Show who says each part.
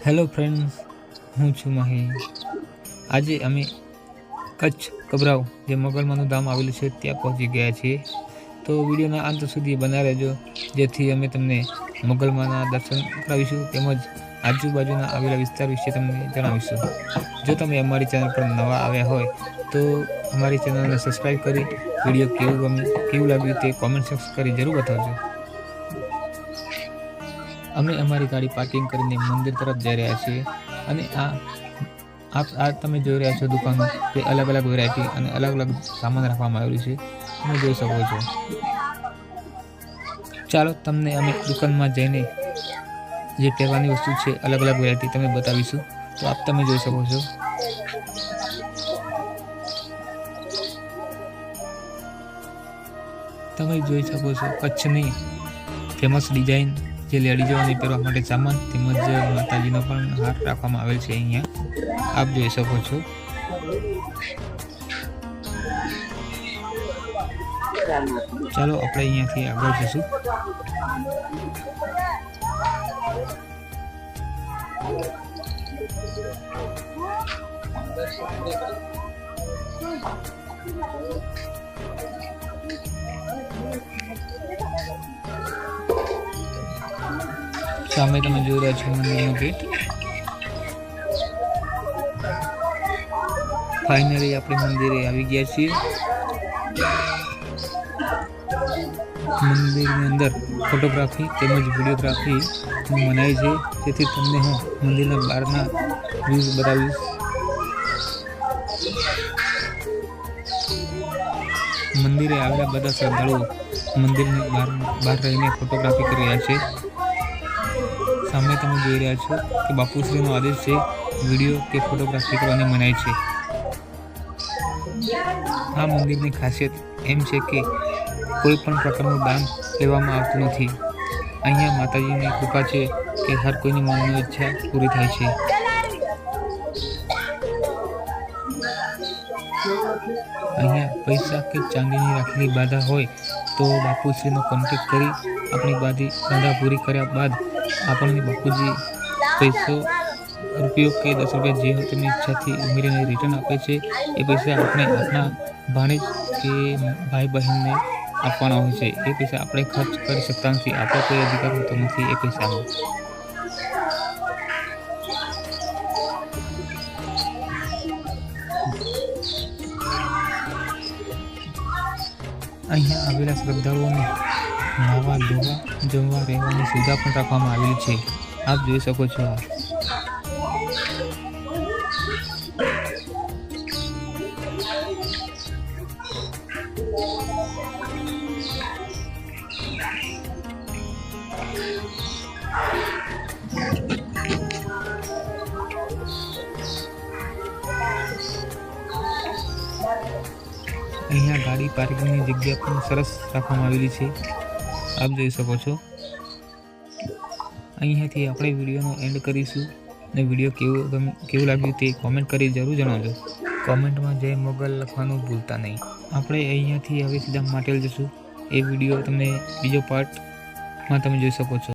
Speaker 1: Hello friends, હું છું માહી. આજે અમે કચ્છ કબરાવ જે મોગલમાનું ધામ આવેલું છે ત્યાં પહોંચી ગયા છીએ. તો વિડીયોના અંત સુધી બના રહેજો, જેથી અમે તમને મોગલમાના દર્શન કરાવીશું તેમજ આજુબાજુના આવેલા વિસ્તાર વિશે તમને જણાવીશું. જો તમે અમારી ચેનલ પર નવા આવ્યા હોય તો અમારી ચેનલને સબસ્ક્રાઈબ કરી વિડીયો કેવું લાગ્યું તે કોમેન્ટ સેક્શન કરી જરૂર બતાવજો. અમે અમારી ગાડી પાર્કિંગ કરીને મંદિર તરફ જઈ રહ્યા છીએ અને આ તમે જોઈ રહ્યા છો દુકાનો, તે અલગ અલગ વેરાયટી અને અલગ અલગ સામાન રાખવામાં આવેલું છે, તમે જોઈ શકો છો. ચાલો તમને અમે દુકાનમાં જઈને જે પહેરવાની વસ્તુ છે અલગ અલગ વેરાયટી તમે બતાવીશું. તો તમે જોઈ શકો છો. તમે જોઈ શકો છો કચ્છની ફેમસ ડિઝાઇન જે લેડીઝોને પહેરવા માટે સામાન તેમજ માતાજીનો પણ હાર રાખવામાં આવેલ છે. અહીંયા આપ જોઈ શકો છો. ચાલો આપણે અહીંયાથી આગળ જઈશું. સામે તમે જોઈ રહ્યા છો મંદિરનો ગેટ. ફાઇનલી આપણે મંદિરે આવી ગયા છીએ. મંદિરની અંદર ફોટોગ્રાફી તેમજ વિડીયોગ્રાફી મનાય છે, તેથી તમને હું મંદિરના બહારના વ્યૂઝ બતાવીશ. મંદિરે આવેલા બધા શ્રદ્ધાળુઓ મંદિરની બહાર રહીને ફોટોગ્રાફી કરી રહ્યા છે. સામે તમે જોઈ રહ્યા છો કે બાપુશ્રીનો આદેશ છે વિડીયો કે ફોટોગ્રાફી કરવાની મનાય છે. આ મંદિરની ખાસિયત એમ છે કે કોઈ પણ પ્રકારનું દાન લેવામાં આવતું નથી. અહીંયા માતાજીની કૃપા છે કે હર કોઈની મનની ઈચ્છા પૂરી થાય છે. અહીંયા પૈસા કે ચાંદીની રાખેલી બાધા હોય તો બાપુશ્રીનો કોન્ટેક્ટ કરી આપણી બાધા પૂરી કર્યા બાદ આપણને બાપુજી પૈસો રૂપિયો કે 10 રૂપિયા જે તેમની ઈચ્છાથી ઉમેરીને રિટર્ન આપે છે. એ પૈસા આપણે આપણા ભાણેજ કે ભાઈ બહેનને આપવાના હોય છે. એ પૈસા આપણે ખર્ચ કરી શકતા નથી, આપણો કોઈ અધિકાર હોતો નથી એ પૈસામાં. અહીંયા આવેલા શ્રદ્ધાળુઓને નાવા ધોવા જમવા રહેવાની સુવિધા પણ રાખવામાં આવેલી છે, આપ જોઈ શકો છો. અહીંયા ગાડી પાર્કિંગની જગ્યા પણ સરસ રાખવામાં આવેલી છે, આપ જોઈ શકો છો. અહીંયાથી આપણે વિડીયોનો એન્ડ કરીશું અને વિડીયો કેવું લાગ્યું તે કોમેન્ટ કરી જરૂર જણાવજો. કોમેન્ટમાં જય મોગલ લખવાનું ભૂલતા નહીં. આપણે અહીંયાથી હવે સીધા માટેલ જશું. એ વિડીયો તમને બીજો પાર્ટમાં તમે જોઈ શકો છો.